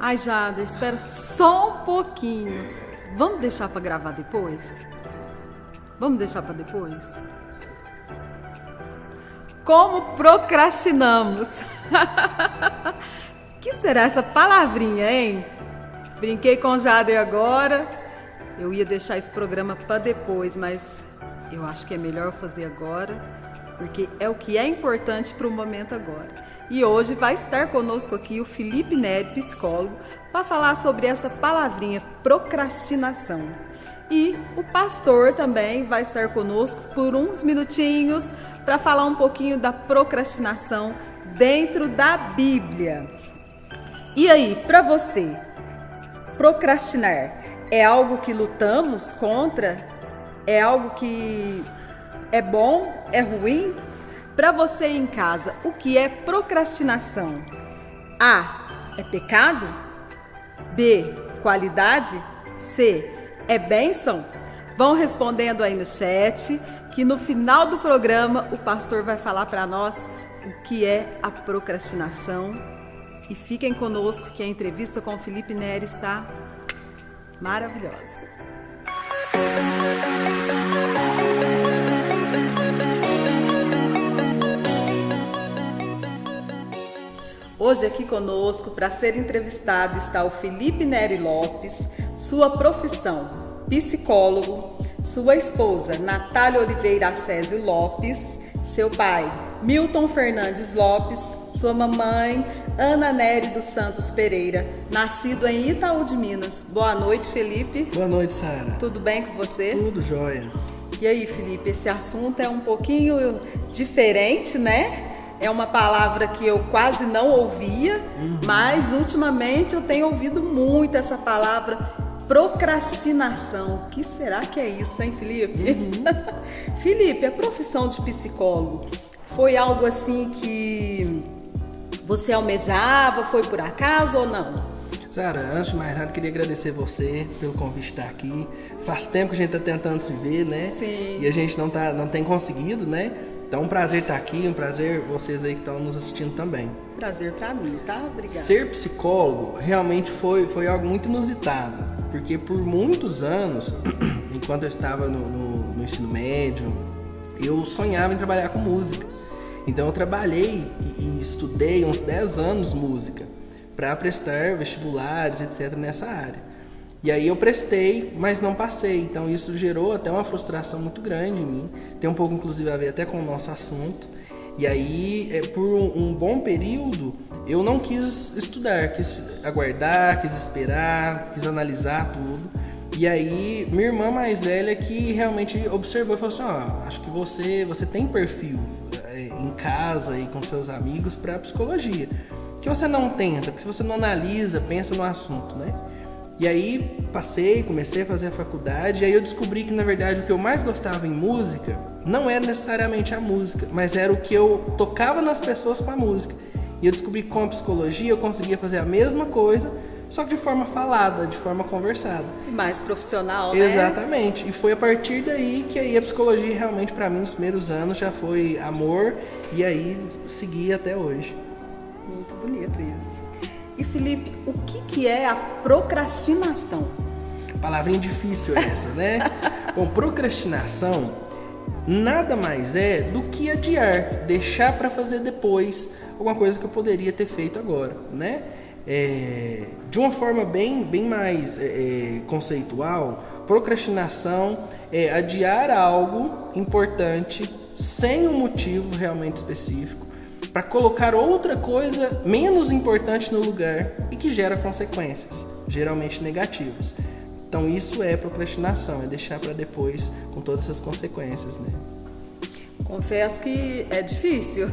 Ai, Jader, espera só um pouquinho. Vamos deixar para gravar depois? Vamos deixar para depois? Como procrastinamos? Que será essa palavrinha, hein? Brinquei com o Jader agora. Eu ia deixar esse programa para depois, mas eu acho que é melhor fazer agora, porque é o que é importante para o momento agora. E hoje vai estar conosco aqui o Felipe Neri, psicólogo, para falar sobre essa palavrinha, procrastinação. E o pastor também vai estar conosco por uns minutinhos para falar um pouquinho da procrastinação dentro da Bíblia. E aí, para você, procrastinar é algo que lutamos contra? É algo que é bom? É ruim? Para você em casa, o que é procrastinação? A, é pecado? B, qualidade? C, é bênção? Vão respondendo aí no chat, que no final do programa o pastor vai falar para nós o que é a procrastinação. E fiquem conosco que a entrevista com o Felipe Neri está maravilhosa. Hoje aqui conosco, para ser entrevistado, está o Felipe Neri Lopes, sua profissão, psicólogo, sua esposa, Natália Oliveira Acésio Lopes, seu pai, Milton Fernandes Lopes, sua mamãe, Ana Nery dos Santos Pereira, nascido em Itaú de Minas. Boa noite, Felipe. Boa noite, Sara. Tudo bem com você? Tudo jóia. E aí, Felipe, esse assunto é um pouquinho diferente, né? É uma palavra que eu quase não ouvia, mas ultimamente eu tenho ouvido muito essa palavra procrastinação. O que será que é isso, hein, Felipe? Felipe, a profissão de psicólogo foi algo assim que você almejava, foi por acaso ou não? Sara, antes de mais nada, queria agradecer você pelo convite de estar aqui. Faz tempo que a gente está tentando se ver, né? Sim. E a gente não tem conseguido, né? Então, um prazer estar aqui, um prazer vocês aí que estão nos assistindo também. Prazer para mim, tá? Obrigada. Ser psicólogo realmente foi algo muito inusitado, porque por muitos anos, enquanto eu estava no ensino médio, eu sonhava em trabalhar com música. Então eu trabalhei e estudei uns 10 anos música para prestar vestibulares, etc. nessa área. E aí eu prestei, mas não passei. Então isso gerou até uma frustração muito grande em mim. Tem um pouco, inclusive, a ver até com o nosso assunto. E aí, por um bom período, eu não quis estudar, quis aguardar, quis esperar, quis analisar tudo. E aí, minha irmã mais velha que realmente observou e falou assim, acho que você tem perfil em casa e com seus amigos para psicologia. Que você não tenta, porque você não analisa, pensa no assunto, né? E aí passei, comecei a fazer a faculdade, e aí eu descobri que na verdade o que eu mais gostava em música não era necessariamente a música, mas era o que eu tocava nas pessoas com a música. E eu descobri que com a psicologia eu conseguia fazer a mesma coisa, só que de forma falada, de forma conversada. Mais profissional, né? Exatamente. E foi a partir daí que aí a psicologia realmente para mim nos primeiros anos já foi amor, e aí segui até hoje. Muito bonito isso. E Felipe, o que é a procrastinação? Palavrinha difícil essa, né? Bom, procrastinação nada mais é do que adiar, deixar para fazer depois alguma coisa que eu poderia ter feito agora, né? De uma forma bem mais conceitual, procrastinação é adiar algo importante sem um motivo realmente específico, para colocar outra coisa menos importante no lugar e que gera consequências, geralmente negativas. Então isso é procrastinação, é deixar para depois com todas essas consequências, né? Confesso que é difícil.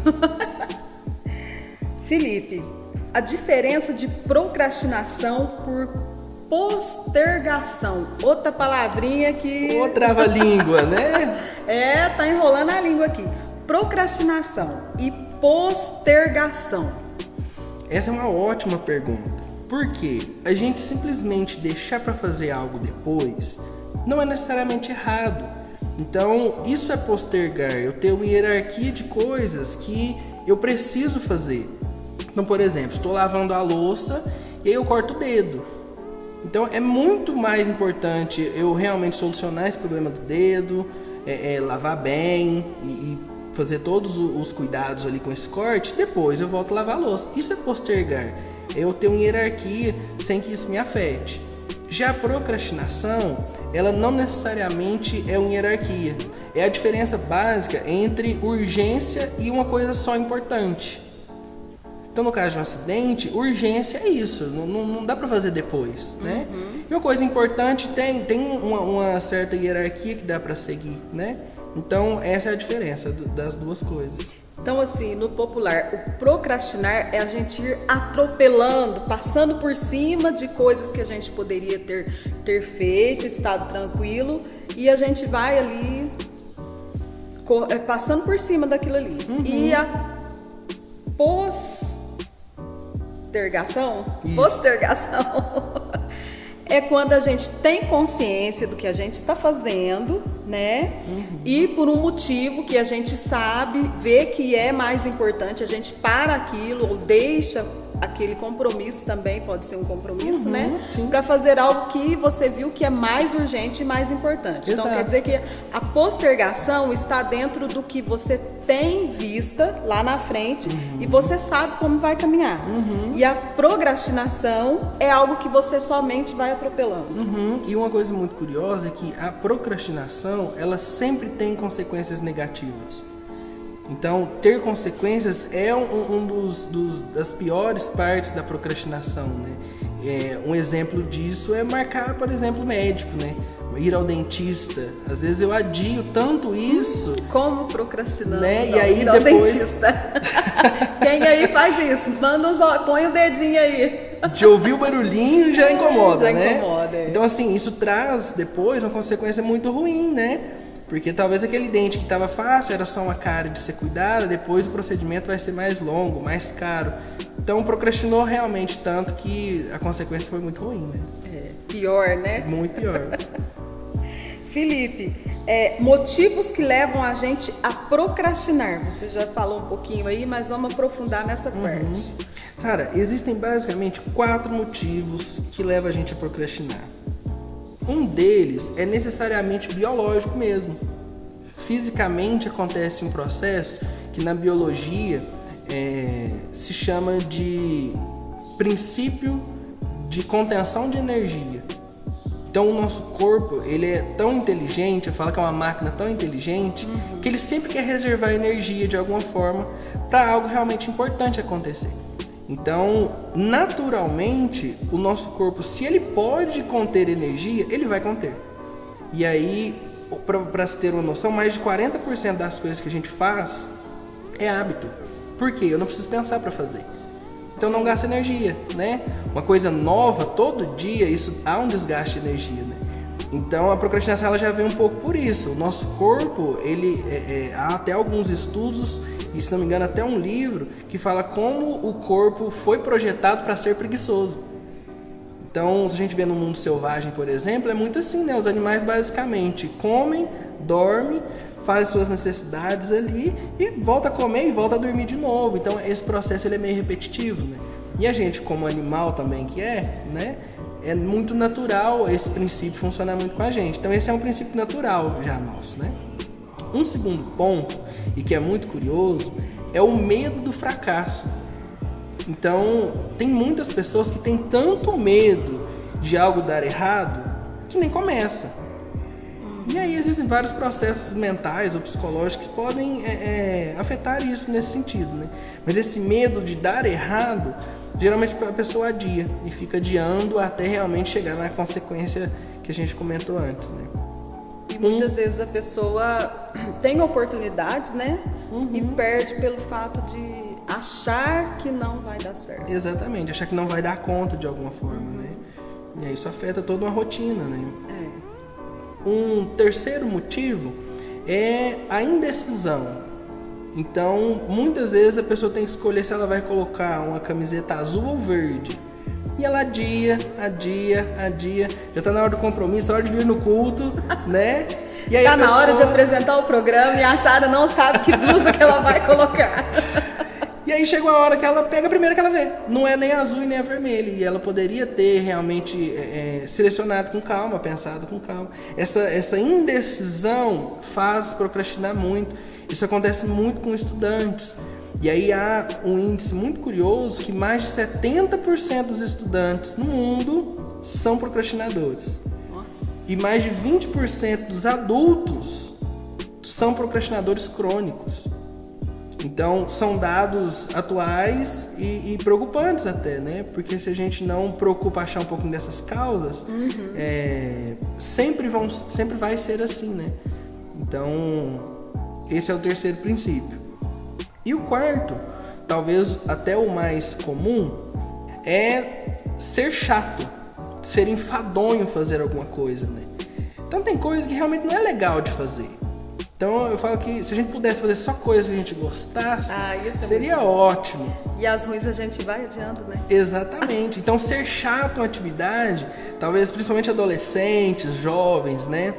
Felipe, a diferença de procrastinação por postergação, outra palavrinha que... Ou trava-língua, né? Tá enrolando a língua aqui. Procrastinação e postergação. Essa é uma ótima pergunta. Porque a gente simplesmente deixar para fazer algo depois não é necessariamente errado. Então, isso é postergar. Eu tenho uma hierarquia de coisas que eu preciso fazer. Então, por exemplo, estou lavando a louça e aí eu corto o dedo. Então é muito mais importante eu realmente solucionar esse problema do dedo, lavar bem e fazer todos os cuidados ali com esse corte, depois eu volto a lavar a louça. Isso é postergar, eu ter uma hierarquia sem que isso me afete. Já a procrastinação, ela não necessariamente é uma hierarquia, é a diferença básica entre urgência e uma coisa só importante. Então, no caso de um acidente, urgência é isso, não dá para fazer depois, né? E uma coisa importante tem uma certa hierarquia que dá para seguir, né? Então, essa é a diferença das duas coisas. Então, assim, no popular, o procrastinar é a gente ir atropelando, passando por cima de coisas que a gente poderia ter feito, estado tranquilo, e a gente vai ali passando por cima daquilo ali. E a postergação é quando a gente tem consciência do que a gente está fazendo, né? E por um motivo que a gente sabe, vê que é mais importante, a gente para aquilo ou deixa aquele compromisso também, pode ser um compromisso, né? Para fazer algo que você viu que é mais urgente e mais importante. Exato. Então quer dizer que a postergação está dentro do que você tem vista lá na frente e você sabe como vai caminhar. E a procrastinação é algo que você somente vai atropelando. E uma coisa muito curiosa é que a procrastinação, ela sempre tem consequências negativas. Então, ter consequências é das piores partes da procrastinação, né? Um exemplo disso é marcar, por exemplo, médico, né? Ir ao dentista. Às vezes eu adio tanto isso. Como procrastinamos, né? E aí ir ao depois... dentista. Quem aí faz isso? Põe o dedinho aí. De ouvir o barulhinho já incomoda, né? Incomoda, Então, assim, isso traz depois uma consequência muito ruim, né? Porque talvez aquele dente que estava fácil, era só uma cárie de ser cuidada, depois o procedimento vai ser mais longo, mais caro. Então procrastinou realmente tanto que a consequência foi muito ruim, né? Pior, né? Muito pior. Felipe, motivos que levam a gente a procrastinar. Você já falou um pouquinho aí, mas vamos aprofundar nessa parte. Sara, existem basicamente 4 motivos que levam a gente a procrastinar. Um deles é necessariamente biológico mesmo. Fisicamente acontece um processo que na biologia se chama de princípio de contenção de energia. Então o nosso corpo, ele é tão inteligente, eu falo que é uma máquina tão inteligente, que ele sempre quer reservar energia de alguma forma para algo realmente importante acontecer. Então, naturalmente, o nosso corpo, se ele pode conter energia, ele vai conter. E aí, para se ter uma noção, mais de 40% das coisas que a gente faz é hábito. Por quê? Eu não preciso pensar para fazer. Então não gasta energia, né? Uma coisa nova, todo dia, isso há um desgaste de energia, né? Então a procrastinação ela já vem um pouco por isso. O nosso corpo, há até alguns estudos, e se não me engano até um livro, que fala como o corpo foi projetado para ser preguiçoso. Então, se a gente vê no mundo selvagem, por exemplo, é muito assim, né? Os animais basicamente comem, dormem, fazem suas necessidades ali e volta a comer e volta a dormir de novo. Então, esse processo ele é meio repetitivo, né? E a gente, como animal também que né? É muito natural esse princípio funcionar muito com a gente. Então, esse é um princípio natural já nosso, né? Um segundo ponto, e que é muito curioso, é o medo do fracasso. Então, tem muitas pessoas que têm tanto medo de algo dar errado que nem começa. E aí existem vários processos mentais ou psicológicos que podem afetar isso nesse sentido, né? Mas esse medo de dar errado, geralmente a pessoa adia e fica adiando até realmente chegar na consequência que a gente comentou antes, né? E muitas vezes a pessoa tem oportunidades, né? E perde pelo fato de achar que não vai dar certo. Exatamente, achar que não vai dar conta de alguma forma, né? E aí isso afeta toda uma rotina, né? Um terceiro motivo é a indecisão. Então, muitas vezes a pessoa tem que escolher se ela vai colocar uma camiseta azul ou verde. E ela adia. Já tá na hora do compromisso, hora de vir no culto, né? E aí tá na hora de apresentar o programa e a Sara não sabe que blusa que ela vai colocar. E E aí chega uma hora que ela pega a primeira que ela vê. Não é nem azul e nem a vermelha. E ela poderia ter realmente selecionado com calma, pensado com calma. Essa indecisão faz procrastinar muito. Isso acontece muito com estudantes. E aí há um índice muito curioso que mais de 70% dos estudantes no mundo são procrastinadores. Nossa. E mais de 20% dos adultos são procrastinadores crônicos. Então, são dados atuais e preocupantes até, né? Porque se a gente não preocupa achar um pouquinho dessas causas, sempre vai ser assim, né? Então, esse é o terceiro princípio. E o quarto, talvez até o mais comum, é ser chato, ser enfadonho fazer alguma coisa, né? Então, tem coisa que realmente não é legal de fazer. Então eu falo que se a gente pudesse fazer só coisas que a gente gostasse, seria ótimo. E as ruins a gente vai adiando, né? Exatamente. Então ser chato uma atividade, talvez principalmente adolescentes, jovens, né?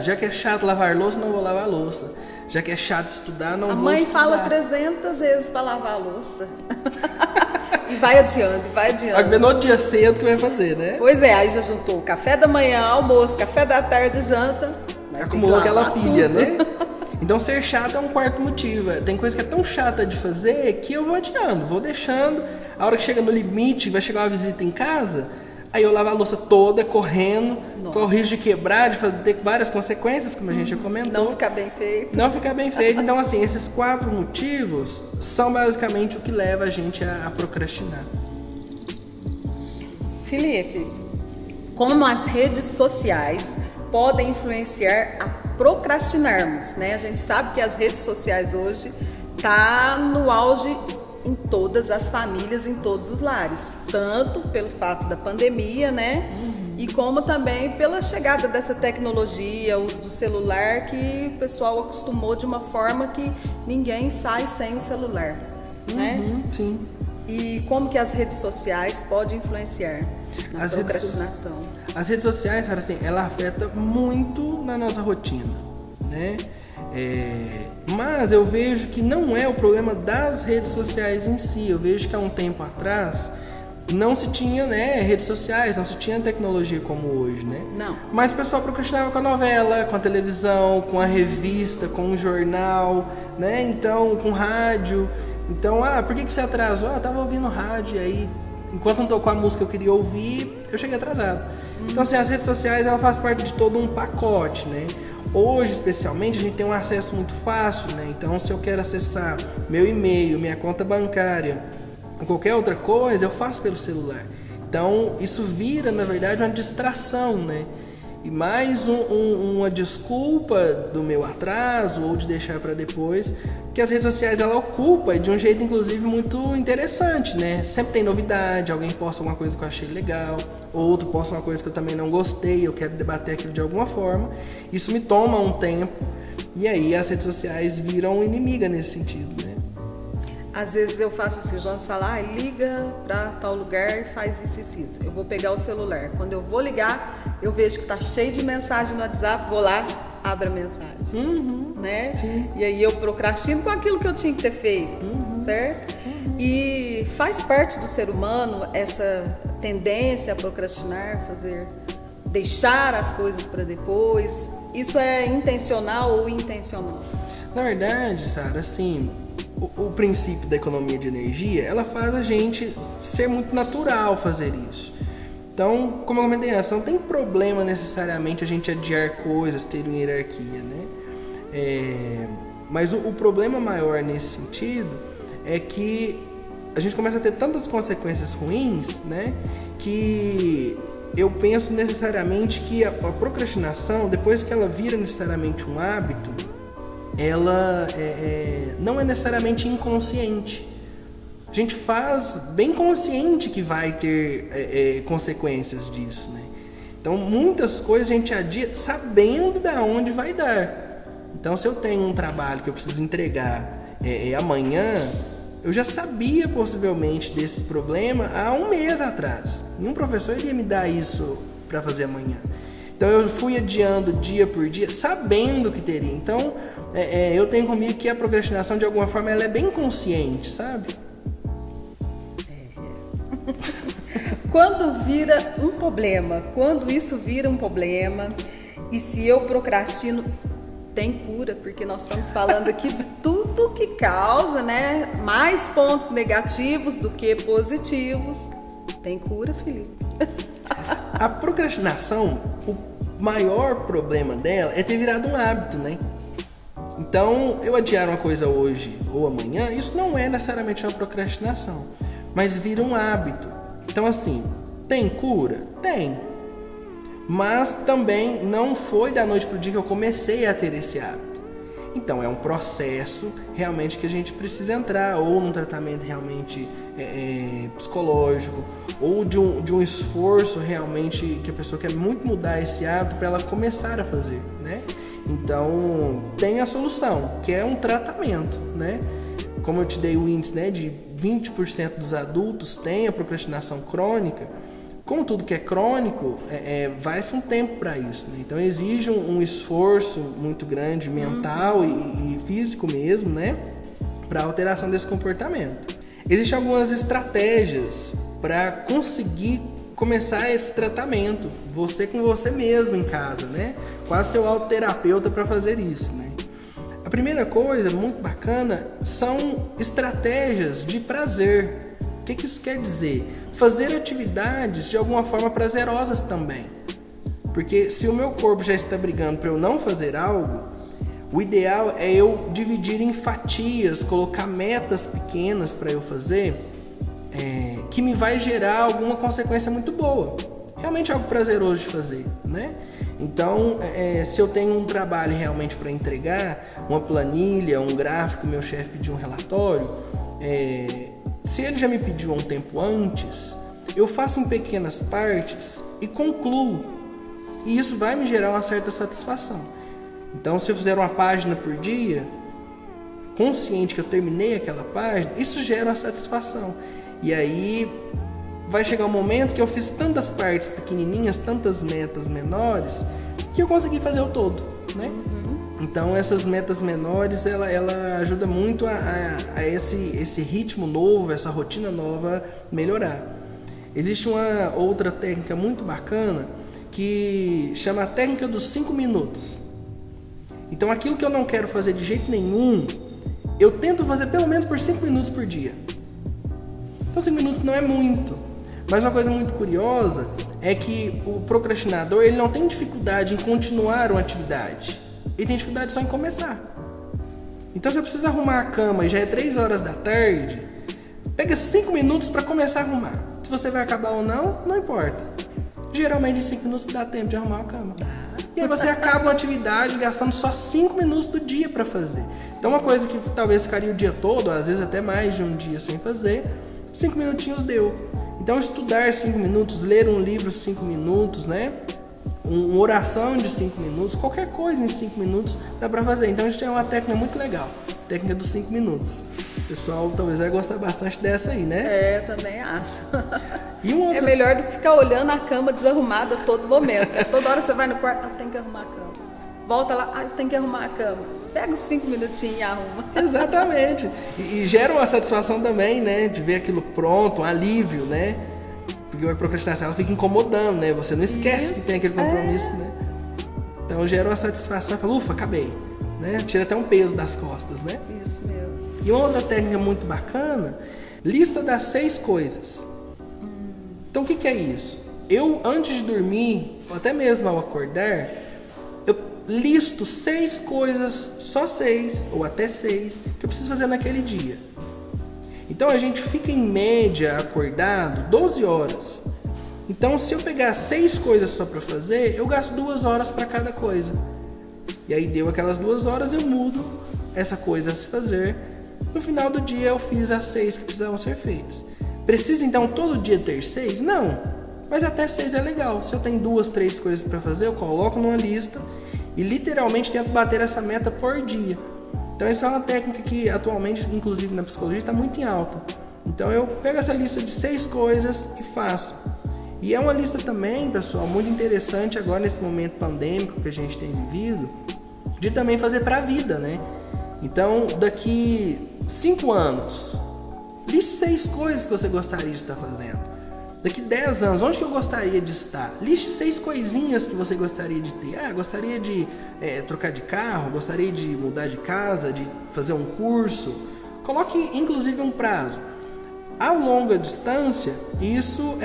Já que é chato lavar louça, não vou lavar louça. Já que é chato estudar, não vou estudar. A mãe fala 300 vezes para lavar a louça. E vai adiando, vai adiando. No outro dia cedo que vai fazer, né? Pois é, aí já juntou café da manhã, almoço, café da tarde, janta. Acumulou aquela pilha, né? Então ser chato é um quarto motivo. Tem coisa que é tão chata de fazer que eu vou adiando, vou deixando. A hora que chega no limite, vai chegar uma visita em casa, aí eu lavo a louça toda, correndo, com o risco de quebrar, de ter várias consequências, como a gente já comentou. Não ficar bem feito. Não ficar bem feito. Então, assim, esses 4 motivos são basicamente o que leva a gente a procrastinar. Felipe, como as redes sociais podem influenciar a procrastinarmos, né? A gente sabe que as redes sociais hoje tá no auge em todas as famílias, em todos os lares, tanto pelo fato da pandemia, né? E como também pela chegada dessa tecnologia, o uso do celular, que o pessoal acostumou de uma forma que ninguém sai sem o celular, né? Sim. E como que as redes sociais podem influenciar na procrastinação? As redes sociais, Sara, assim, ela afeta muito na nossa rotina, né? Mas eu vejo que não é o problema das redes sociais em si. Eu vejo que há um tempo atrás não se tinha, né, redes sociais, não se tinha tecnologia como hoje, né? Não. Mas o pessoal procrastinava com a novela, com a televisão, com a revista, com o jornal, né? Então, com rádio. Então, por que você atrasou? Eu tava ouvindo rádio, aí enquanto não tocou a música que eu queria ouvir, eu cheguei atrasado. Então, assim, as redes sociais, ela faz parte de todo um pacote, né? Hoje, especialmente, a gente tem um acesso muito fácil, né? Então, se eu quero acessar meu e-mail, minha conta bancária, ou qualquer outra coisa, eu faço pelo celular. Então, isso vira, na verdade, uma distração, né? E mais uma desculpa do meu atraso ou de deixar para depois, que as redes sociais ela ocupa de um jeito inclusive muito interessante, né? Sempre tem novidade, alguém posta alguma coisa que eu achei legal, outro posta uma coisa que eu também não gostei, eu quero debater aquilo de alguma forma. Isso me toma um tempo e aí as redes sociais viram inimiga nesse sentido, né? Às vezes eu faço assim, o Jonas fala, liga pra tal lugar e faz isso. Eu vou pegar o celular. Quando eu vou ligar, eu vejo que tá cheio de mensagem no WhatsApp, vou lá, abro a mensagem. Né? Sim. E aí eu procrastino com aquilo que eu tinha que ter feito, certo? E faz parte do ser humano essa tendência a procrastinar, deixar as coisas para depois. Isso é intencional ou intencional? Na verdade, Sara, assim, o princípio da economia de energia, ela faz a gente ser muito natural fazer isso. Então, como eu comentei antes, não tem problema necessariamente a gente adiar coisas, ter uma hierarquia, né? Mas o problema maior nesse sentido é que a gente começa a ter tantas consequências ruins, né? Que eu penso necessariamente que a procrastinação, depois que ela vira necessariamente um hábito, ela não é necessariamente inconsciente. A gente faz bem consciente que vai ter consequências disso, né? Então, muitas coisas a gente adia sabendo de onde vai dar. Então, se eu tenho um trabalho que eu preciso entregar amanhã, eu já sabia possivelmente desse problema há um mês atrás. Nenhum professor iria me dar isso para fazer amanhã. Então eu fui adiando dia por dia, sabendo que teria. Então eu tenho comigo que a procrastinação, de alguma forma, ela é bem consciente, sabe? Quando vira um problema, quando isso vira um problema, e se eu procrastino, tem cura, porque nós estamos falando aqui de tudo que causa, né, mais pontos negativos do que positivos. Tem cura, Felipe? A procrastinação, o maior problema dela é ter virado um hábito, né? Então, eu adiar uma coisa hoje ou amanhã, isso não é necessariamente uma procrastinação, mas vira um hábito. Então, assim, tem cura? Tem. Mas também não foi da noite para o dia que eu comecei a ter esse hábito. Então, é um processo realmente que a gente precisa entrar, ou num tratamento realmente psicológico, ou de um esforço realmente que a pessoa quer muito mudar esse hábito para ela começar a fazer, né? Então, tem a solução, que é um tratamento, né? Como eu te dei o índice, né, de 20% dos adultos têm a procrastinação crônica. Como tudo que é crônico, vai-se um tempo para isso, né? Então exige um esforço muito grande, mental e físico mesmo, né? Para a alteração desse comportamento. Existem algumas estratégias para conseguir começar esse tratamento, você com você mesmo em casa, né? Quase seu autoterapeuta para fazer isso, né? A primeira coisa, muito bacana, são estratégias de prazer. O que isso quer dizer? Fazer atividades de alguma forma prazerosas também. Porque se o meu corpo já está brigando para eu não fazer algo, o ideal é eu dividir em fatias, colocar metas pequenas para eu fazer, que me vai gerar alguma consequência muito boa. Realmente algo prazeroso de fazer, né? Então, se eu tenho um trabalho realmente para entregar, uma planilha, um gráfico, meu chefe pediu um relatório, se ele já me pediu há um tempo antes, eu faço em pequenas partes e concluo. E isso vai me gerar uma certa satisfação. Então, se eu fizer uma página por dia, consciente que eu terminei aquela página, isso gera uma satisfação. E aí vai chegar um momento que eu fiz tantas partes pequenininhas, tantas metas menores, que eu consegui fazer o todo, né? Então essas metas menores, ela ajuda muito a esse ritmo novo, essa rotina nova melhorar. Existe uma outra técnica muito bacana que chama a técnica dos 5 minutos. Então aquilo que eu não quero fazer de jeito nenhum, eu tento fazer pelo menos por 5 minutos por dia. Então 5 minutos não é muito. Mas uma coisa muito curiosa é que o procrastinador, ele não tem dificuldade em continuar uma atividade. Ele tem dificuldade só em começar. Então, se eu preciso arrumar a cama e já é 3 horas da tarde, pega 5 minutos para começar a arrumar. Se você vai acabar ou não, não importa. Geralmente em 5 minutos dá tempo de arrumar a cama. E aí você acaba uma atividade gastando só 5 minutos do dia para fazer. Então, uma coisa que talvez ficaria o dia todo, às vezes até mais de um dia sem fazer, 5 minutinhos deu. Então, estudar 5 minutos, ler um livro 5 minutos, né? Uma oração de 5 minutos, qualquer coisa em 5 minutos dá para fazer. Então, isso é uma técnica muito legal, técnica dos 5 minutos. O pessoal talvez vai gostar bastante dessa aí, né? Também acho. E uma outra... É melhor do que ficar olhando a cama desarrumada a todo momento. Toda hora você vai no quarto, tem que arrumar a cama. Volta lá, tem que arrumar a cama. Pega os 5 minutinhos e arruma. Exatamente. E gera uma satisfação também, né? De ver aquilo pronto, um alívio, né? Porque a procrastinação ela fica incomodando, né? Você não esquece que tem aquele compromisso, né? Então gera uma satisfação e fala, ufa, acabei. Né? Tira até um peso das costas, né? Isso mesmo. E uma outra técnica muito bacana, lista das 6 coisas. Então o que é isso? Eu, antes de dormir, ou até mesmo ao acordar, eu listo 6 coisas, só 6, ou até 6, que eu preciso fazer naquele dia. Então a gente fica em média acordado 12 horas. Então se eu pegar 6 coisas só para fazer, eu gasto 2 horas para cada coisa. E aí deu aquelas 2 horas, eu mudo essa coisa a se fazer. No final do dia eu fiz as 6 que precisavam ser feitas. Precisa então todo dia ter 6? Não. Mas até 6 é legal. Se eu tenho 2, 3 coisas para fazer, eu coloco numa lista e literalmente tento bater essa meta por dia. Então essa é uma técnica que atualmente, inclusive na psicologia, está muito em alta. Então eu pego essa lista de 6 coisas e faço. E é uma lista também, pessoal, muito interessante agora nesse momento pandêmico que a gente tem vivido, de também fazer para a vida, né? Então, daqui 5 anos, liste 6 coisas que você gostaria de estar fazendo. Daqui 10 anos, onde que eu gostaria de estar? Liste 6 coisinhas que você gostaria de ter. Gostaria de trocar de carro, gostaria de mudar de casa, de fazer um curso. Coloque, inclusive, um prazo. A longa distância, isso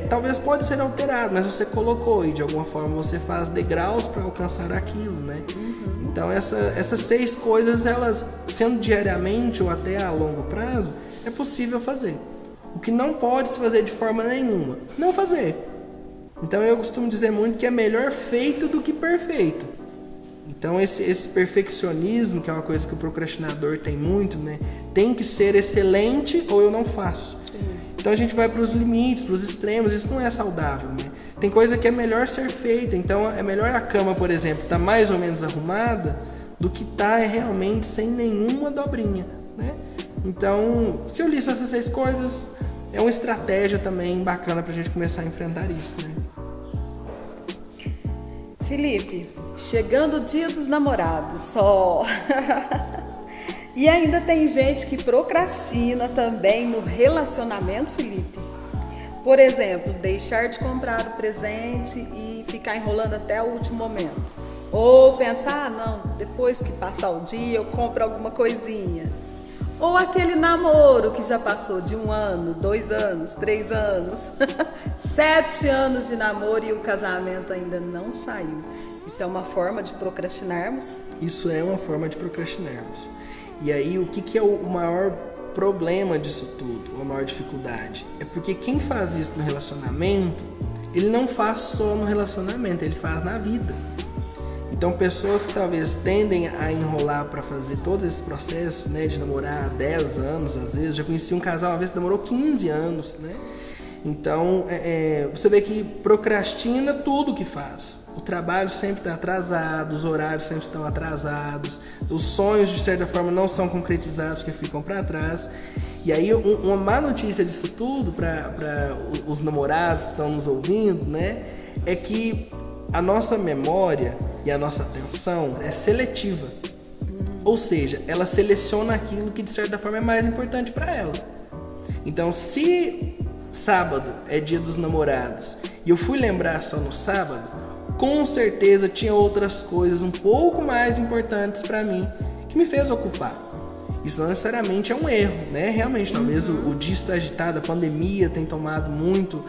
talvez pode ser alterado, mas você colocou e de alguma forma você faz degraus para alcançar aquilo, né? Então essas 6 coisas, elas sendo diariamente ou até a longo prazo, é possível fazer. O que não pode se fazer de forma nenhuma, não fazer. Então eu costumo dizer muito que é melhor feito do que perfeito. Então esse perfeccionismo, que é uma coisa que o procrastinador tem muito, né? Tem que ser excelente ou eu não faço. Sim. Então a gente vai para os limites, para os extremos, isso não é saudável, né? Tem coisa que é melhor ser feita, então é melhor a cama, por exemplo, estar mais ou menos arrumada do que estar realmente sem nenhuma dobrinha, né? Então, se eu li só essas 6 coisas, é uma estratégia também bacana para a gente começar a enfrentar isso, né? Felipe, chegando o dia dos namorados, só. E ainda tem gente que procrastina também no relacionamento, Felipe. Por exemplo, deixar de comprar o presente e ficar enrolando até o último momento. Ou pensar, não, depois que passar o dia eu compro alguma coisinha. Ou aquele namoro que já passou de 1 ano, 2 anos, 3 anos, 7 anos de namoro e o casamento ainda não saiu. Isso é uma forma de procrastinarmos? Isso é uma forma de procrastinarmos. E aí, o que é o maior problema disso tudo, a maior dificuldade? É porque quem faz isso no relacionamento, ele não faz só no relacionamento, ele faz na vida. Então, pessoas que talvez tendem a enrolar para fazer todos esses processos, né, de namorar há 10 anos, às vezes. Já conheci um casal uma vez que demorou 15 anos, né? Então, você vê que procrastina tudo que faz. O trabalho sempre está atrasado, os horários sempre estão atrasados, os sonhos, de certa forma, não são concretizados, porque ficam para trás. E aí, uma má notícia disso tudo para os namorados que estão nos ouvindo, né, é que a nossa memória e a nossa atenção é seletiva. Ou seja, ela seleciona aquilo que de certa forma é mais importante para ela. Então, se sábado é dia dos namorados e eu fui lembrar só no sábado, com certeza tinha outras coisas um pouco mais importantes para mim que me fez ocupar. Isso não necessariamente é um erro, né? Realmente, talvez o dia está agitado, a pandemia tem tomado muito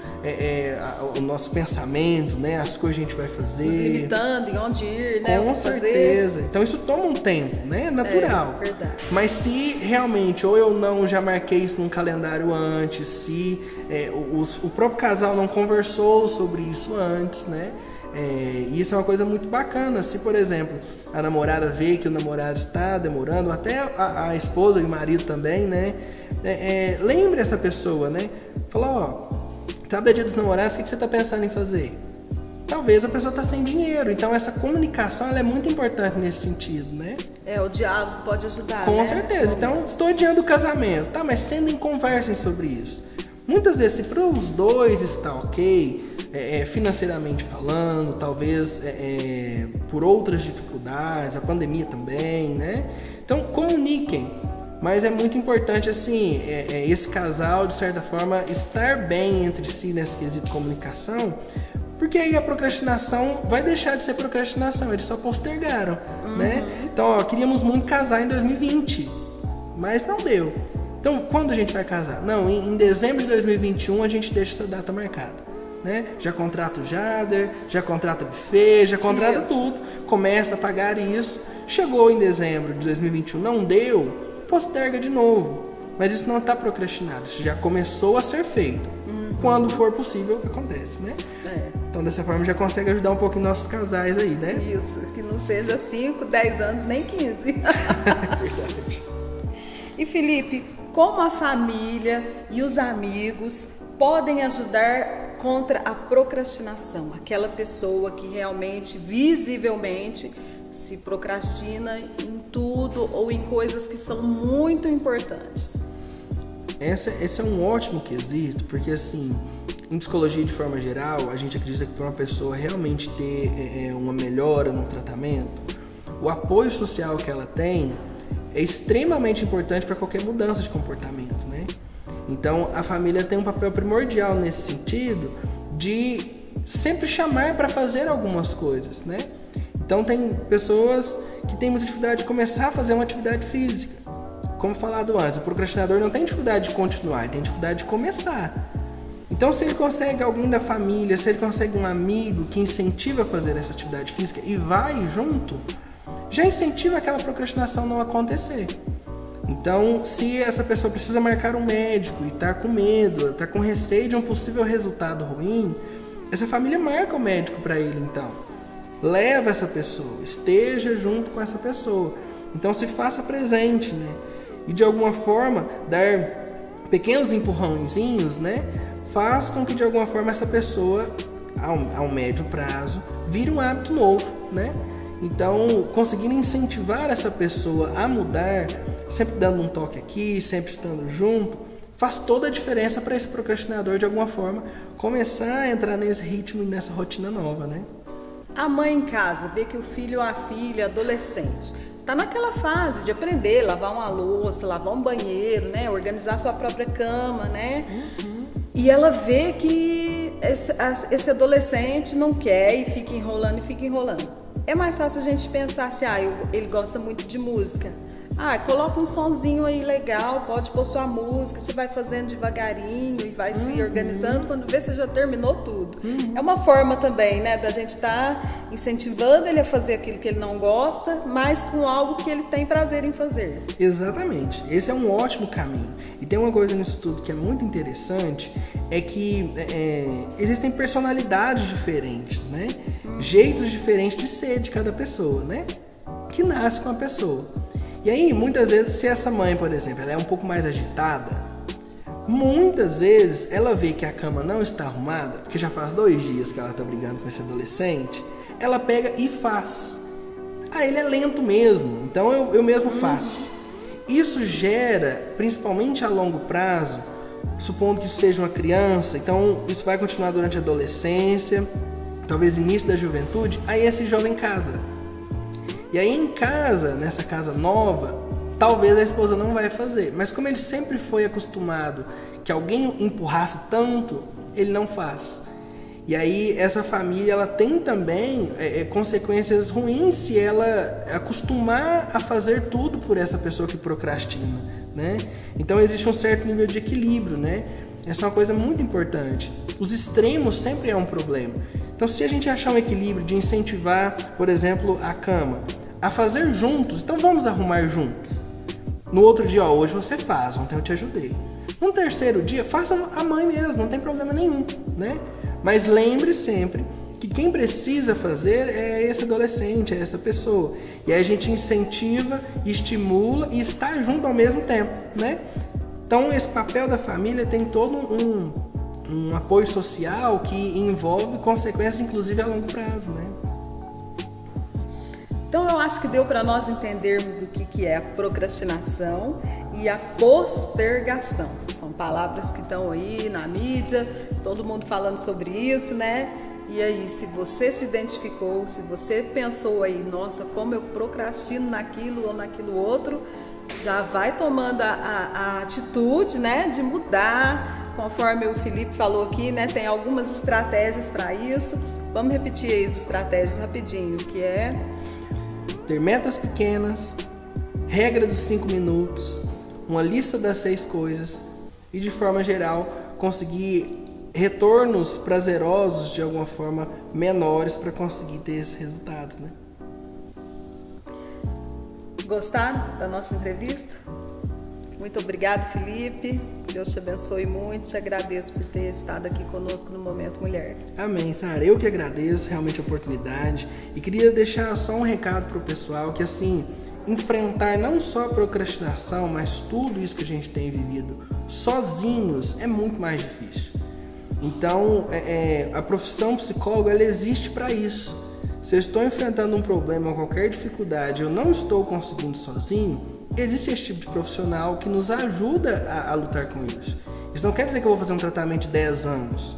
o nosso pensamento, né? As coisas que a gente vai fazer. Nos limitando em onde ir, né? Com certeza. Fazer. Então isso toma um tempo, né? Natural. É verdade. Mas se realmente, ou eu não já marquei isso num calendário antes, se o próprio casal não conversou sobre isso antes, né? E isso é uma coisa muito bacana. Se, por exemplo, a namorada vê que o namorado está demorando, até a esposa e o marido também, né? Lembre essa pessoa, né? Fala, sabe, dia dos namorados, o que você está pensando em fazer? Talvez a pessoa está sem dinheiro, então essa comunicação ela é muito importante nesse sentido, né? O diálogo pode ajudar, Com né? certeza. Então, estou adiando o casamento, tá? Mas conversem sobre isso. Muitas vezes, se para os dois está ok, financeiramente falando, talvez por outras dificuldades, a pandemia também, né? Então, comuniquem. Mas é muito importante, assim, esse casal, de certa forma, estar bem entre si nesse quesito de comunicação, porque aí a procrastinação vai deixar de ser procrastinação, eles só postergaram, né? Então, queríamos muito casar em 2020, mas não deu. Então, quando a gente vai casar? Não, em dezembro de 2021 a gente deixa essa data marcada, né? Já contrata o Jader, já contrata buffet, já contrata tudo, começa a pagar isso. Chegou em dezembro de 2021, não deu, posterga de novo. Mas isso não está procrastinado, isso já começou a ser feito. Quando for possível, acontece, né? Então, dessa forma, já consegue ajudar um pouquinho nossos casais aí, né? Isso, que não seja 5, 10 anos, nem 15. Verdade. E, Felipe, como a família e os amigos podem ajudar contra a procrastinação? Aquela pessoa que realmente, visivelmente, se procrastina em tudo ou em coisas que são muito importantes. Esse é um ótimo quesito, porque assim, em psicologia de forma geral, a gente acredita que para uma pessoa realmente ter uma melhora no tratamento, o apoio social que ela tem é extremamente importante para qualquer mudança de comportamento, né? Então, a família tem um papel primordial nesse sentido de sempre chamar para fazer algumas coisas, né? Então, tem pessoas que têm muita dificuldade de começar a fazer uma atividade física. Como falado antes, o procrastinador não tem dificuldade de continuar, ele tem dificuldade de começar. Então, se ele consegue alguém da família, se ele consegue um amigo que incentiva a fazer essa atividade física e vai junto, já incentiva aquela procrastinação não acontecer. Então, se essa pessoa precisa marcar um médico e está com medo, está com receio de um possível resultado ruim, essa família marca o médico para ele, então. Leva essa pessoa, esteja junto com essa pessoa. Então, se faça presente, né? E de alguma forma, dar pequenos empurrãozinhos, né? Faz com que de alguma forma essa pessoa, ao médio prazo, vire um hábito novo, né? Então, conseguindo incentivar essa pessoa a mudar, sempre dando um toque aqui, sempre estando junto, faz toda a diferença para esse procrastinador, de alguma forma, começar a entrar nesse ritmo e nessa rotina nova, né? A mãe em casa vê que o filho ou a filha, adolescente, está naquela fase de aprender, lavar uma louça, lavar um banheiro, né? Organizar sua própria cama, né? E ela vê que esse adolescente não quer e fica enrolando e fica enrolando. É mais fácil a gente pensar assim, ele gosta muito de música. Coloca um sonzinho aí legal, pode pôr sua música, você vai fazendo devagarinho e vai se organizando, quando vê você já terminou tudo. É uma forma também, né, da gente estar incentivando ele a fazer aquilo que ele não gosta, mas com algo que ele tem prazer em fazer. Exatamente, esse é um ótimo caminho. E tem uma coisa nisso tudo que é muito interessante, é que existem personalidades diferentes, né? Jeitos diferentes de ser de cada pessoa, né? Que nasce com a pessoa. E aí, muitas vezes, se essa mãe, por exemplo, ela é um pouco mais agitada, muitas vezes ela vê que a cama não está arrumada, porque já faz 2 dias que ela está brigando com esse adolescente, ela pega e faz. Ele é lento mesmo, então eu mesmo faço. Isso gera, principalmente a longo prazo, supondo que isso seja uma criança, então isso vai continuar durante a adolescência, talvez início da juventude, aí esse jovem casa. E aí em casa, nessa casa nova, talvez a esposa não vai fazer. Mas como ele sempre foi acostumado que alguém empurrasse tanto, ele não faz. E aí essa família ela tem também consequências ruins se ela acostumar a fazer tudo por essa pessoa que procrastina, né? Então existe um certo nível de equilíbrio, né? Essa é uma coisa muito importante. Os extremos sempre é um problema. Então se a gente achar um equilíbrio de incentivar, por exemplo, a cama, a fazer juntos, então vamos arrumar juntos. No outro dia, hoje você faz, ontem eu te ajudei. No terceiro dia, faça a mãe mesmo, não tem problema nenhum, né? Mas lembre sempre que quem precisa fazer é esse adolescente, é essa pessoa. E aí a gente incentiva, estimula e está junto ao mesmo tempo, né? Então esse papel da família tem todo um apoio social que envolve consequências, inclusive a longo prazo, né? Então eu acho que deu para nós entendermos o que é a procrastinação e a postergação. São palavras que estão aí na mídia, todo mundo falando sobre isso, né? E aí, se você se identificou, se você pensou aí, nossa, como eu procrastino naquilo ou naquilo outro, já vai tomando a atitude, né, de mudar, conforme o Felipe falou aqui, né? Tem algumas estratégias para isso. Vamos repetir aí as estratégias rapidinho, que é ter metas pequenas, regra dos 5 minutos, uma lista das 6 coisas e, de forma geral, conseguir retornos prazerosos, de alguma forma, menores para conseguir ter esses resultados, né? Gostaram da nossa entrevista? Muito obrigado, Felipe. Deus te abençoe muito. Te agradeço por ter estado aqui conosco no Momento Mulher. Amém, Sara. Eu que agradeço realmente a oportunidade e queria deixar só um recado para o pessoal que, assim, enfrentar não só a procrastinação, mas tudo isso que a gente tem vivido sozinhos é muito mais difícil. Então, a profissão psicólogo, ela existe para isso. Se eu estou enfrentando um problema, qualquer dificuldade, eu não estou conseguindo sozinho, existe esse tipo de profissional que nos ajuda a lutar com isso. Isso não quer dizer que eu vou fazer um tratamento de 10 anos.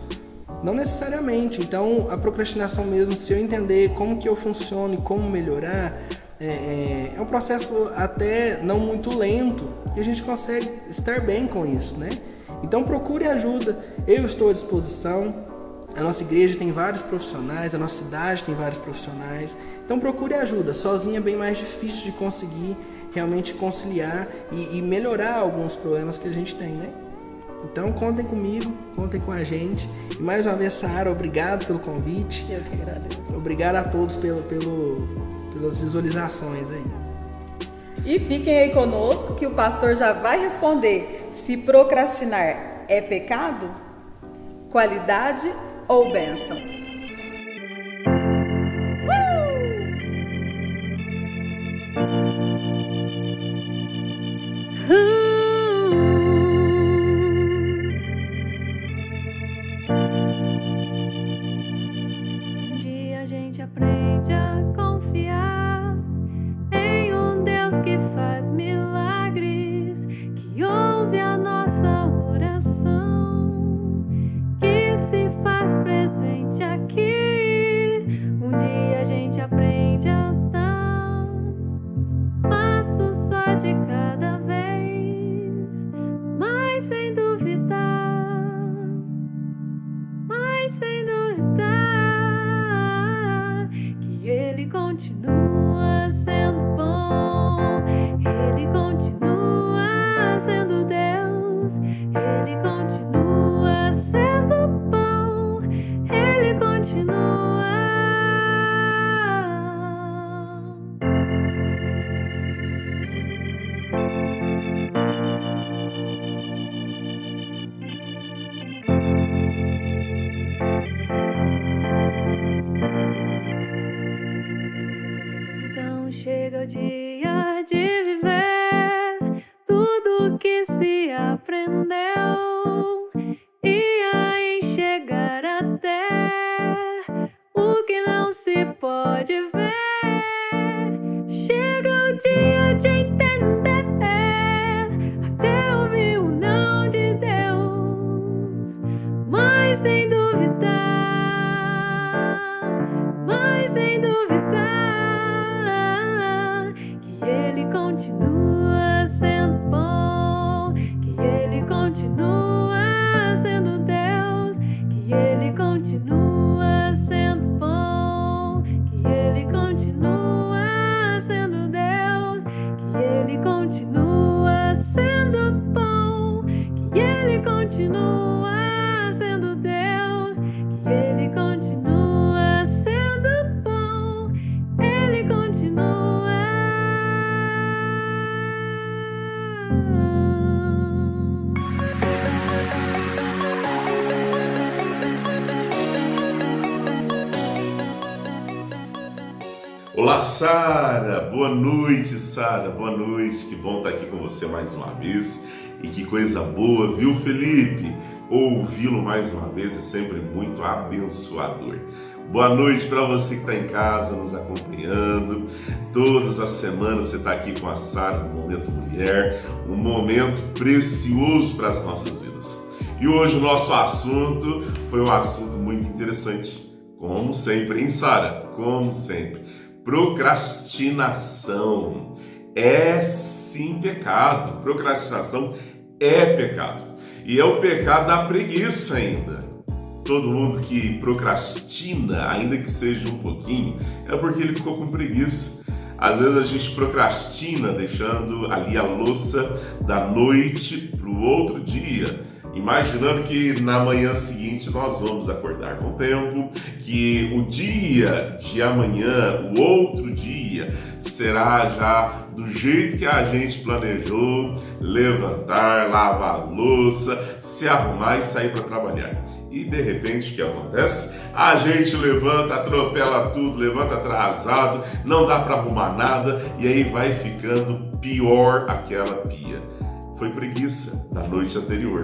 Não necessariamente. Então, a procrastinação mesmo, se eu entender como que eu funciono e como melhorar, é um processo até não muito lento e a gente consegue estar bem com isso, né? Então, procure ajuda. Eu estou à disposição. A nossa igreja tem vários profissionais, a nossa cidade tem vários profissionais. Então, procure ajuda. Sozinho é bem mais difícil de conseguir realmente conciliar e melhorar alguns problemas que a gente tem, né? Então, contem comigo, contem com a gente. E mais uma vez, Sara, obrigado pelo convite. Eu que agradeço. Obrigado a todos pelas visualizações aí. E fiquem aí conosco que o pastor já vai responder se procrastinar é pecado, qualidade ou bênção. Um dia a gente aprende a confiar em um Deus que faz milagres, que ouve a nossa oração, que se faz presente aqui. Um dia a gente aprende a dar passo só de cada vez, mas sem duvidar, que Ele continua sendo bom, Ele continua sendo Deus, Ele continua sendo bom, Ele continua. Então chega o dia de viver tudo que se aprendeu e aí chegar até o que não se pode ver. Chega o dia de entender, até ouvir o não de Deus, mas sem duvidar, que Ele continua sendo bom, que Ele continua sendo Deus, que Ele continua sendo bom, que Ele continua sendo Deus, que Ele continua sendo bom, que Ele continua sendo Deus, que Ele continua sendo bom, Ele continua. Olá, Sara! Boa noite, Sara! Boa noite! Que bom estar aqui com você mais uma vez. E que coisa boa, viu, Felipe? Ouvi-lo mais uma vez é sempre muito abençoador. Boa noite para você que está em casa nos acompanhando. Todas as semanas você está aqui com a Sara no Momento Mulher, um momento precioso para as nossas vidas. E hoje o nosso assunto foi um assunto muito interessante. Como sempre, hein, Sara? Como sempre. Procrastinação é sim pecado. Procrastinação é pecado. E é o pecado da preguiça ainda. Todo mundo que procrastina, ainda que seja um pouquinho, é porque ele ficou com preguiça. Às vezes a gente procrastina deixando ali a louça da noite para o outro dia, imaginando que na manhã seguinte nós vamos acordar com o tempo, que o dia de amanhã, o outro dia, será já do jeito que a gente planejou, levantar, lavar a louça, se arrumar e sair para trabalhar. E de repente o que acontece? A gente levanta, atropela tudo, levanta atrasado, não dá para arrumar nada e aí vai ficando pior aquela pia. Foi preguiça da noite anterior.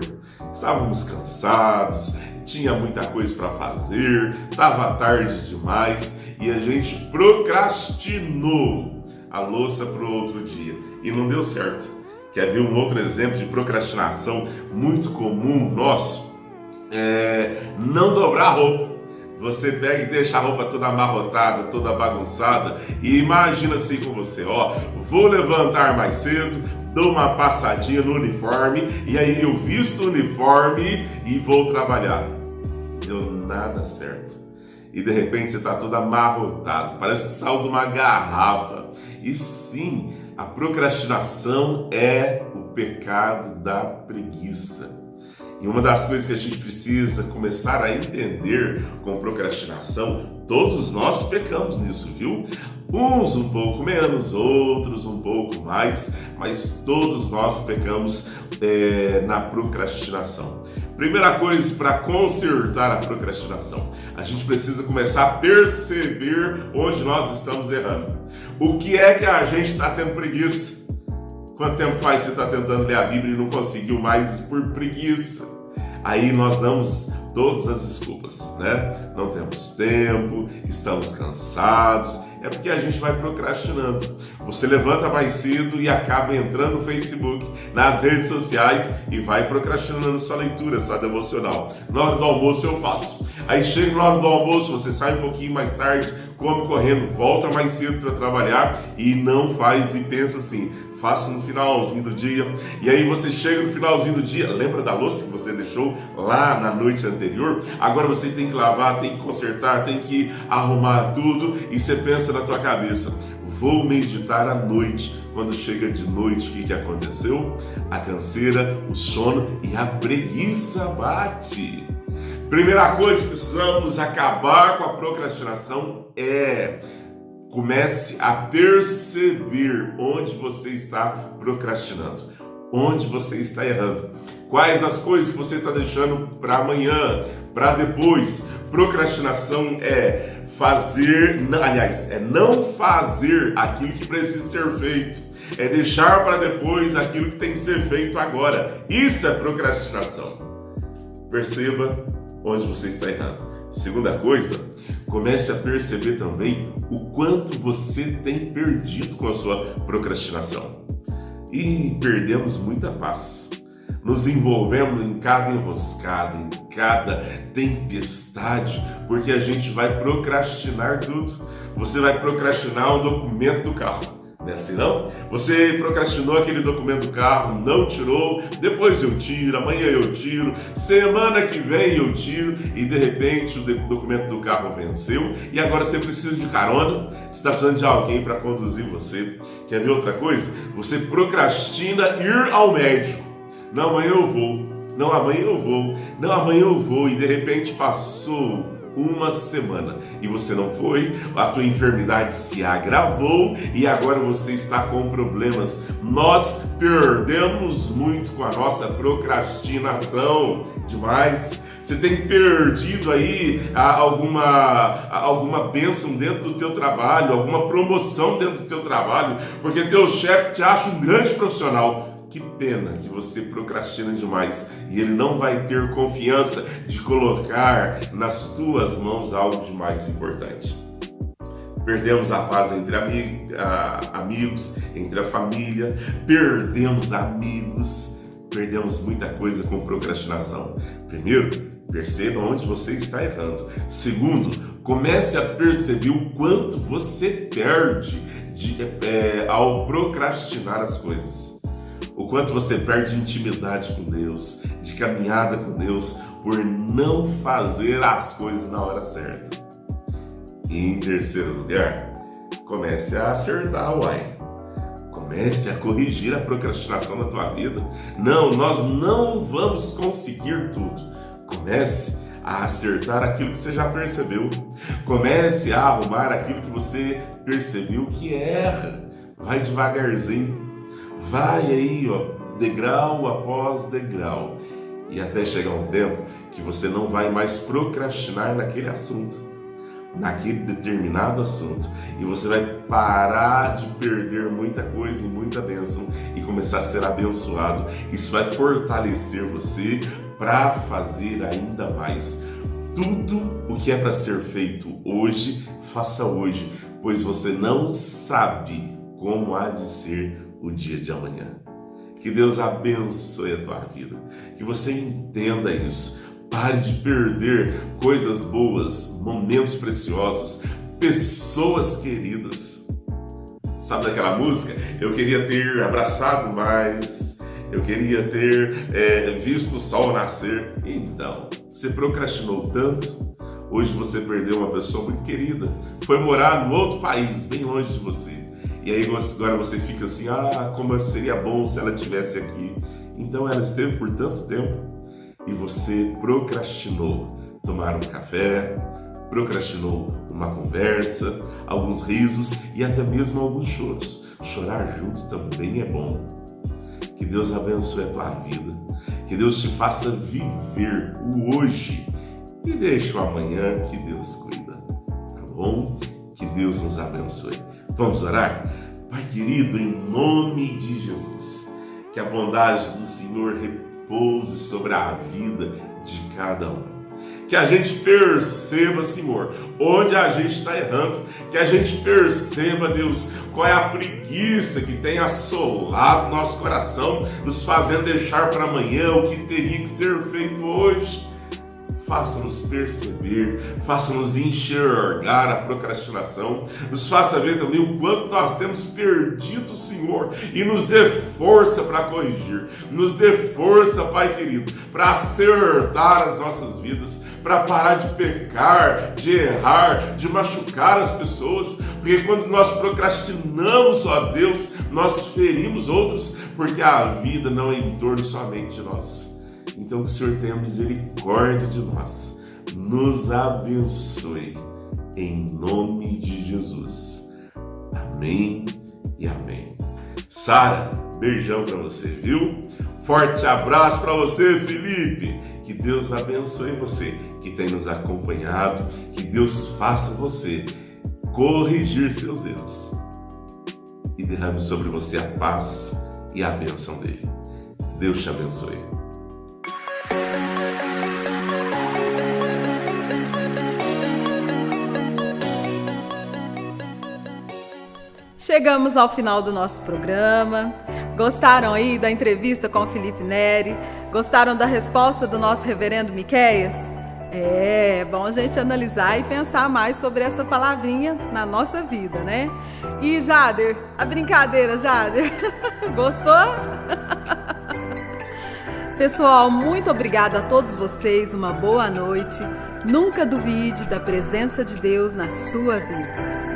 Estávamos cansados, tinha muita coisa para fazer, estava tarde demais e a gente procrastinou a louça para o outro dia e não deu certo. Quer ver um outro exemplo de procrastinação muito comum nosso? não dobrar a roupa. Você pega e deixa a roupa toda amarrotada, toda bagunçada e imagina assim com você, vou levantar mais cedo, dou uma passadinha no uniforme e aí eu visto o uniforme e vou trabalhar. Deu nada certo. E de repente você está todo amarrotado, parece que saiu de uma garrafa. E sim, a procrastinação é o pecado da preguiça. E uma das coisas que a gente precisa começar a entender com procrastinação, todos nós pecamos nisso, viu? Uns um pouco menos, outros um pouco mais, mas todos nós pecamos na procrastinação. Primeira coisa para consertar a procrastinação, a gente precisa começar a perceber onde nós estamos errando. O que é que a gente está tendo preguiça? Quanto tempo faz você está tentando ler a Bíblia e não conseguiu mais por preguiça? Aí nós damos todas as desculpas, né? Não temos tempo, estamos cansados, é porque a gente vai procrastinando. Você levanta mais cedo e acaba entrando no Facebook, nas redes sociais e vai procrastinando sua leitura, sua devocional. Na hora do almoço eu faço. Aí chega na hora do almoço, você sai um pouquinho mais tarde, come correndo, volta mais cedo para trabalhar e não faz e pensa assim, faço no finalzinho do dia. E aí você chega no finalzinho do dia, lembra da louça que você deixou lá na noite anterior? Agora você tem que lavar, tem que consertar, tem que arrumar tudo e você pensa na tua cabeça, vou meditar à noite. Quando chega de noite, o que aconteceu? A canseira, o sono e a preguiça bate. Primeira coisa, precisamos acabar com a procrastinação comece a perceber onde você está procrastinando, onde você está errando. Quais as coisas que você está deixando para amanhã, para depois. Procrastinação é não fazer aquilo que precisa ser feito. É deixar para depois aquilo que tem que ser feito agora. Isso é procrastinação. Perceba onde você está errando. Segunda coisa, comece a perceber também o quanto você tem perdido com a sua procrastinação. E perdemos muita paz. Nos envolvemos em cada enroscada, em cada tempestade, porque a gente vai procrastinar tudo. Você vai procrastinar um documento do carro. Não é assim não? Você procrastinou aquele documento do carro, não tirou, depois eu tiro, amanhã eu tiro, semana que vem eu tiro e de repente o documento do carro venceu e agora você precisa de carona, você está precisando de alguém para conduzir você. Quer ver outra coisa? Você procrastina ir ao médico. Não, amanhã eu vou. Não, amanhã eu vou. Não, amanhã eu vou e de repente passou uma semana e você não foi, a tua enfermidade se agravou e agora você está com problemas. Nós perdemos muito com a nossa procrastinação, demais. Você tem perdido aí alguma bênção dentro do teu trabalho, alguma promoção dentro do teu trabalho, porque teu chefe te acha um grande profissional. Que pena que você procrastina demais e ele não vai ter confiança de colocar nas tuas mãos algo de mais importante. Perdemos a paz entre amigos, entre a família, perdemos amigos, perdemos muita coisa com procrastinação. Primeiro, perceba onde você está errando. Segundo, comece a perceber o quanto você perde ao procrastinar as coisas. O quanto você perde de intimidade com Deus, de caminhada com Deus, por não fazer as coisas na hora certa. E em terceiro lugar, comece a acertar, Comece a corrigir a procrastinação na tua vida. Não, nós não vamos conseguir tudo. Comece a acertar aquilo que você já percebeu. Comece a arrumar aquilo que você percebeu que erra. Vai devagarzinho. Vai aí, degrau após degrau. E até chegar um tempo que você não vai mais procrastinar naquele assunto, naquele determinado assunto. E você vai parar de perder muita coisa e muita bênção e começar a ser abençoado. Isso vai fortalecer você para fazer ainda mais. Tudo o que é para ser feito hoje, faça hoje, pois você não sabe como há de ser o dia de amanhã. Que Deus abençoe a tua vida, que você entenda isso. Pare de perder coisas boas, momentos preciosos, pessoas queridas. Sabe daquela música? Eu queria ter abraçado mais, eu queria ter visto o sol nascer. Então, você procrastinou tanto, hoje você perdeu uma pessoa muito querida, foi morar no outro país, bem longe de você. E aí agora você fica assim, como seria bom se ela estivesse aqui. Então ela esteve por tanto tempo e você procrastinou tomar um café, procrastinou uma conversa, alguns risos e até mesmo alguns choros. Chorar juntos também é bom. Que Deus abençoe a tua vida, que Deus te faça viver o hoje e deixe o amanhã que Deus cuida, tá bom? Que Deus nos abençoe. Vamos orar? Pai querido, em nome de Jesus, que a bondade do Senhor repouse sobre a vida de cada um. Que a gente perceba, Senhor, onde a gente está errando. Que a gente perceba, Deus, qual é a preguiça que tem assolado nosso coração, nos fazendo deixar para amanhã o que teria que ser feito hoje. Faça-nos perceber, faça-nos enxergar a procrastinação, nos faça ver também o quanto nós temos perdido, Senhor, e nos dê força para corrigir, nos dê força, Pai querido, para acertar as nossas vidas, para parar de pecar, de errar, de machucar as pessoas, porque quando nós procrastinamos, ó Deus, nós ferimos outros, porque a vida não é em torno somente de nós. Então que o Senhor tenha misericórdia de nós, nos abençoe, em nome de Jesus. Amém e amém. Sara, beijão para você, viu? Forte abraço para você, Felipe. Que Deus abençoe você que tem nos acompanhado, que Deus faça você corrigir seus erros e derrame sobre você a paz e a bênção dele. Deus te abençoe. Chegamos ao final do nosso programa. Gostaram aí da entrevista com o Felipe Neri? Gostaram da resposta do nosso reverendo Miqueias? É bom a gente analisar e pensar mais sobre essa palavrinha na nossa vida, né? E Jader, a brincadeira, Jader, gostou? Pessoal, muito obrigada a todos vocês, uma boa noite. Nunca duvide da presença de Deus na sua vida.